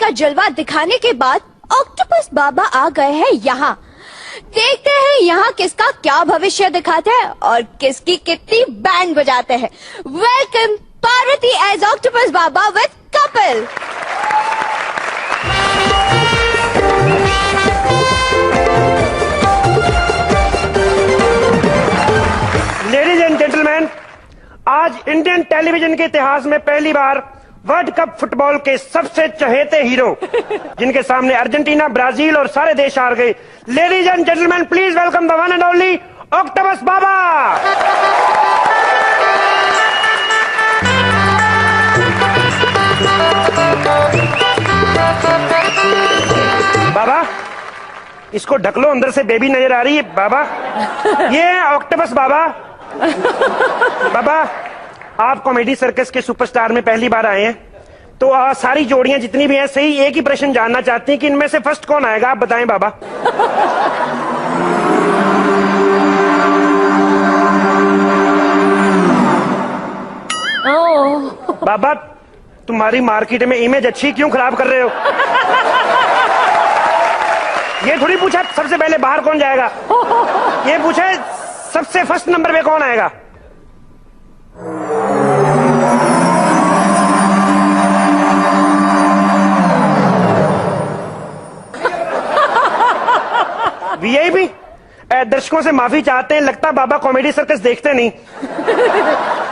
का जलवा दिखाने के बाद ऑक्टोपस बाबा आ गए हैं यहाँ। देखते हैं यहाँ किसका क्या भविष्य दिखाते हैं और किसकी कितनी बैंड बजाते हैं। Welcome Parvati as octopus Baba with Kapil. Ladies and gentleman, आज इंडियन टेलीविजन के इतिहास में पहली बार वर्ल्ड कप फुटबॉल के सबसे चहेते हीरो, जिनके सामने अर्जेंटीना, ब्राजील और सारे देश हार गए। Ladies and gentleman, please welcome the one and only octopus बाबा। बाबा, इसको ढक लो, अंदर से बेबी नजर आ रही है। बाबा, ये है ऑक्टोपस बाबा। बाबा, आप कॉमेडी सर्कस के सुपरस्टार में पहली बार आए हैं, तो सारी जोड़ियां जितनी भी हैं सही एक ही प्रश्न जानना चाहती हैं कि इनमें से फर्स्ट कौन आएगा। आप बताएं बाबा। बाबा, तुम्हारी मार्केट में इमेज अच्छी क्यों खराब कर रहे हो? ये थोड़ी पूछा सबसे पहले बाहर कौन जाएगा, ये पूछा सबसे फर्स्ट नंबर पे कौन आएगा। वीआईपी दर्शकों से माफी चाहते हैं, लगता बाबा कॉमेडी सर्कस देखते नहीं।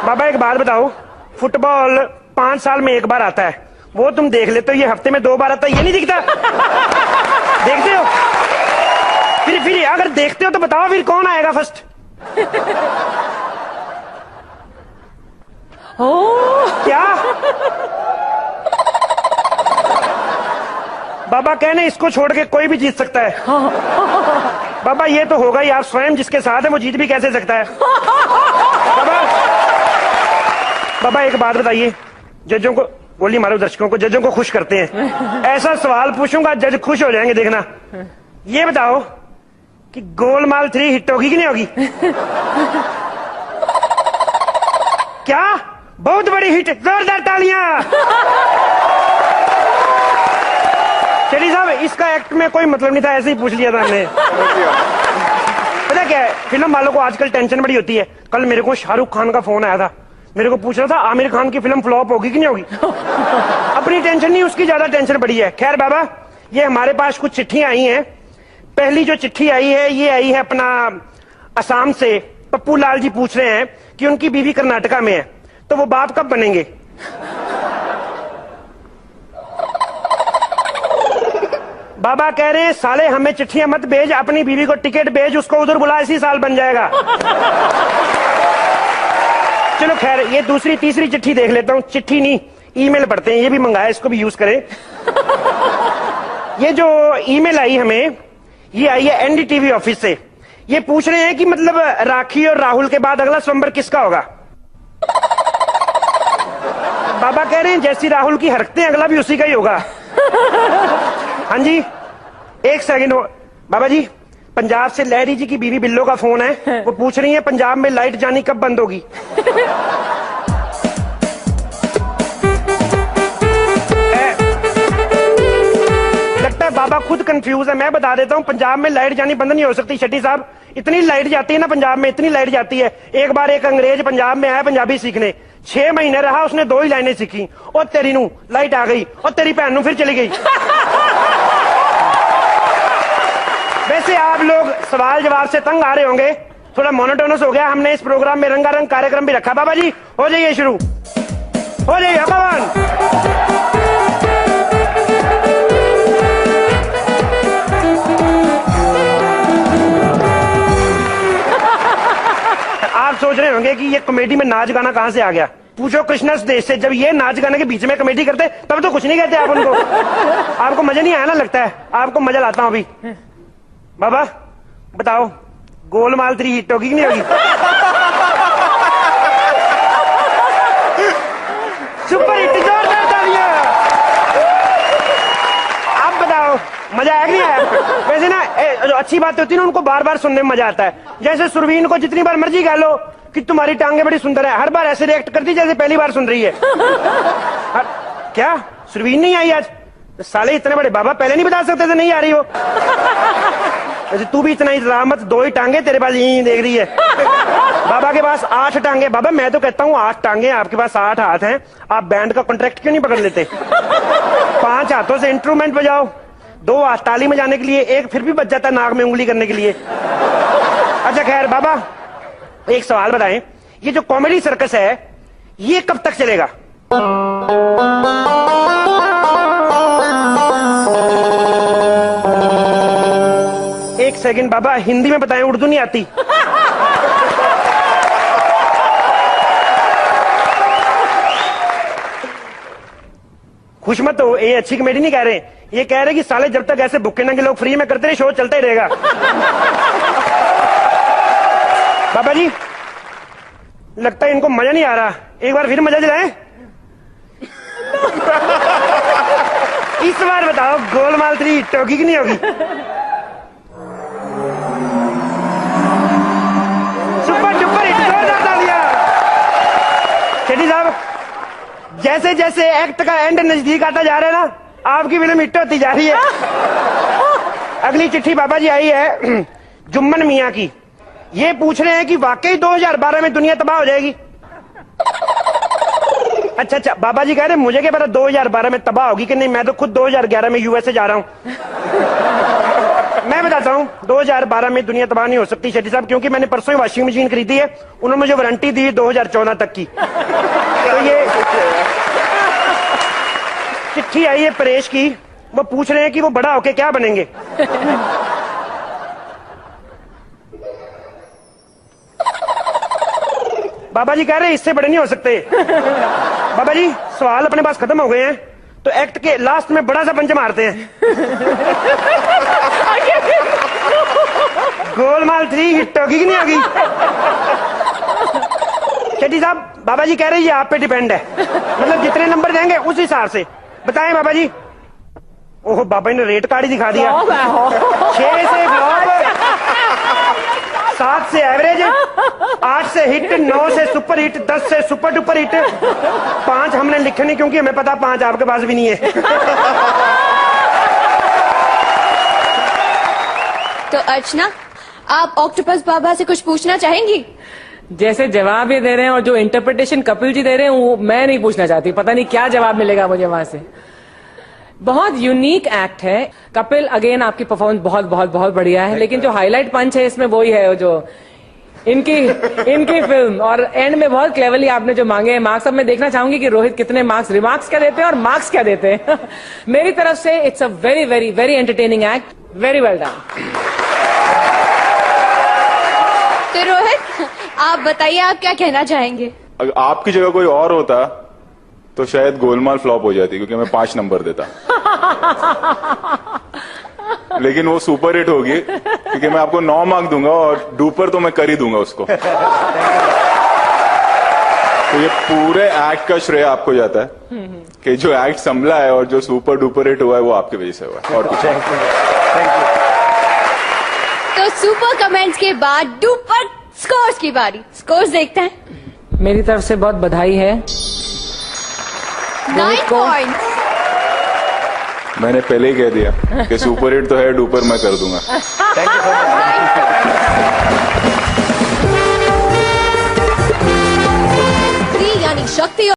बाबा, एक बात बताओ, फुटबॉल 5 साल में एक बार आता है, वो तुम देख लेते हो, ये हफ्ते में 2 बार आता है, ये नहीं दिखता? देखते हो? फिर अगर देखते हो तो बताओ फिर कौन आएगा फर्स्ट? क्या बाबा कहने इसको छोड़ के कोई भी जीत सकता है। बाबा, ये तो होगा ही, आप स्वयं जिसके साथ है वो जीत भी कैसे सकता है? बाबा एक बात बताइए, जजों को गोली मारो, दर्शकों को, जजों को खुश करते हैं। ऐसा सवाल पूछूंगा जज खुश हो जाएंगे, देखना। ये बताओ कि गोलमाल 3 हिट होगी कि नहीं होगी? क्या बहुत बड़ी हिट, जोरदार तालियां। चलिए साहब, इसका एक्ट में कोई मतलब नहीं था, ऐसे ही पूछ लिया था हमने। पता क्या है, फिल्म वालों को आजकल टेंशन बड़ी होती है। कल मेरे को शाहरुख खान का फोन आया था, मेरे को पूछ रहा था आमिर खान की फिल्म फ्लॉप होगी कि नहीं होगी। अपनी टेंशन नहीं, उसकी ज्यादा टेंशन बड़ी है। खैर बाबा, ये हमारे पास कुछ चिट्ठियां आई हैं। पहली जो चिट्ठी आई है, ये आई है अपना असम से। पप्पू लाल जी पूछ रहे हैं कि उनकी बीवी कर्नाटका में है, तो वो बाप कब बनेंगे? बाबा कह रहे हैं साले हमें चिट्ठियां मत भेज, अपनी बीवी को टिकट भेज, उसको उधर बुला, इसी साल बन जाएगा। चलो खैर, ये दूसरी तीसरी चिट्ठी देख लेता हूँ। चिट्ठी नहीं, ईमेल पढ़ते हैं, ये भी मंगाया, इसको भी यूज करें। ये जो ईमेल आई हमें, ये आई है एनडीटीवी ऑफिस से। ये पूछ रहे हैं कि मतलब राखी और राहुल के बाद अगला स्वयंवर किसका होगा? बाबा कह रहे हैं जैसी राहुल की हरकतें अगला भी उसी का ही होगा। हाँ जी, एक सेकंड। बाबा जी, पंजाब से लहरी जी की बीवी बिल्लो का फोन है, वो पूछ रही है पंजाब में लाइट जानी कब बंद होगी? लगता है बाबा खुद कंफ्यूज है। मैं बता देता हूँ, पंजाब में लाइट जानी बंद नहीं हो सकती। शेट्टी साहब, इतनी लाइट जाती है ना पंजाब में, इतनी लाइट जाती है। एक बार एक अंग्रेज पंजाब में आया पंजाबी सीखने, 6 महीने रहा, उसने 2 ही लाइनें सीखी। और तेरी नू लाइट आ गई, और तेरी भैन नू फिर चली गई। वैसे आप लोग सवाल जवाब से तंग आ रहे होंगे, थोड़ा मोनोटोनस हो गया। हमने इस प्रोग्राम में रंगारंग कार्यक्रम भी रखा। बाबा जी, हो जाइए शुरू, हो जाइए भगवान। आप सोच रहे होंगे कि ये कॉमेडी में नाच गाना कहां से आ गया। पूछो कृष्णा देश से, जब ये नाच गाने के बीच में कॉमेडी करते तब तो कुछ नहीं कहते आप उनको। आपको मजा नहीं आया ना, लगता है आपको मजा लाता हूं अभी। बाबा बताओ, गोलमाल 3 हिट होगी कि नहीं होगी? सुपर हिट, जोरदार तालियां। अब बताओ मजा आया कि नहीं आया? वैसे ना जो अच्छी बात होती है ना, उनको बार बार सुनने में मजा आता है। जैसे सुरवीन को जितनी बार मर्जी कह लो कि तुम्हारी टांगे बड़ी सुंदर है, हर बार ऐसे रिएक्ट करती जैसे पहली बार सुन रही है। क्या सुरवीन नहीं आई आज? तो साले इतने बड़े बाबा पहले नहीं बता सकते थे नहीं आ रही हो? वैसे तू भी इतना ही मत, 2 ही टांगे तेरे पास यही देख रही है। बाबा के पास 8 टांगे। बाबा मैं तो कहता हूँ 8 टांगे, आपके पास 8 हाथ हैं, आप बैंड का कॉन्ट्रैक्ट क्यों नहीं पकड़ लेते? 5 हाथों से इंस्ट्रूमेंट बजाओ, 2 हाथ ताली बजाने के लिए, 1 फिर भी बच जाता नाक में उंगली करने के लिए। अच्छा खैर बाबा, एक सवाल बताएं, ये जो कॉमेडी सर्कस है ये कब तक चलेगा? एक सेकंड बाबा, हिंदी में बताएं, उर्दू नहीं आती। खुश मत हो, ये अच्छी कमेडी नहीं कह रहे, ये कह रहे कि साले जब तक ऐसे भुक्के नंगे लोग फ्री में करते रहे शो चलता ही रहेगा। बाबा जी लगता है इनको मजा नहीं आ रहा, एक बार फिर मजा दिलाएं। इस बार बताओ गोलमाल 3 हिट होगी कि नहीं होगी? सुपर डुपर हिट, जोरदार तालियां। शेट्टी साहब जैसे जैसे एक्ट का एंड नजदीक आता जा रहा है ना, आपकी फिल्म हिट होती जा रही है। अगली चिट्ठी बाबा जी आई है जुम्मन मियां की, ये पूछ रहे हैं कि वाकई 2012 में दुनिया तबाह हो जाएगी? अच्छा बाबा जी कह रहे हैं मुझे क्या पता 2012 में तबाह होगी कि नहीं, मैं तो खुद 2011 में यूएसए जा रहा हूं। मैं बताता हूं 2012 में दुनिया तबाह नहीं हो सकती शेट्टी साहब, क्योंकि मैंने परसों ही वॉशिंग मशीन खरीदी है, उन्होंने मुझे वारंटी दी 2014 तक की। तो ये चिट्ठी आई है परेश की, वो पूछ रहे हैं कि वो बड़ा होके क्या बनेंगे? बाबा जी कह रहे हैं इससे बड़े नहीं हो सकते। बाबा जी सवाल अपने पास खत्म हो गए हैं, तो एक्ट के लास्ट में बड़ा सा पंच मारते हैं। गोलमाल 3 हिट होगी कि नहीं होगी? शेट्टी साहब बाबा जी कह रहे हैं ये आप पे डिपेंड है, मतलब जितने नंबर देंगे उस हिसाब से बताएं बाबा जी। ओहो बाबा ने रेट कार्ड ही दिखा दिया। 6 से फ्लॉप, 7 से एवरेज, 8 से हिट, 9 से सुपर हिट, 10 से सुपर डुपर हिट, 5 हमने लिखे नहीं क्योंकि हमें पता 5 आपके पास भी नहीं है। तो अर्चना आप ऑक्टोपस बाबा से कुछ पूछना चाहेंगी? जैसे जवाब ये दे रहे हैं और जो इंटरप्रिटेशन कपिल जी दे रहे हैं वो मैं नहीं पूछना चाहती, पता नहीं क्या जवाब मिलेगा मुझे वहां से। बहुत यूनिक एक्ट है कपिल, अगेन आपकी परफॉर्मेंस बहुत बहुत बहुत बढ़िया है, लेकिन जो हाईलाइट पंच है इसमें वही है जो इनकी फिल्म, और एंड में बहुत क्लेवरली आपने जो मांगे हैं मार्क्स। अब मैं देखना चाहूंगी कि रोहित कितने मार्क्स, रिमार्क्स क्या देते हैं और मार्क्स क्या देते हैं। मेरी तरफ से it's a very very very entertaining act, very well done. तो रोहित आप बताइए आप क्या कहना चाहेंगे? अगर आपकी जगह कोई और होता तो शायद गोलमाल फ्लॉप हो जाती, क्योंकि मैं 5 नंबर देता। लेकिन वो सुपर हिट होगी क्योंकि मैं आपको 9 मार्क दूंगा और डुपर तो मैं कर ही दूंगा उसको। तो ये पूरे एक्ट का श्रेय आपको जाता है कि जो एक्ट संभला है और जो सुपर डुपर हिट हुआ है वो आपकी वजह से हुआ है, और कुछ नहीं। तो सुपर कमेंट्स के बाद डुपर स्कोर्स की बारी, स्कोर्स देखते हैं। मेरी तरफ से बहुत बधाई है 9 पॉइंट्स। मैंने पहले ही कह दिया कि सुपर हिट तो है, डुपर मैं कर दूंगा। यानी शक्ति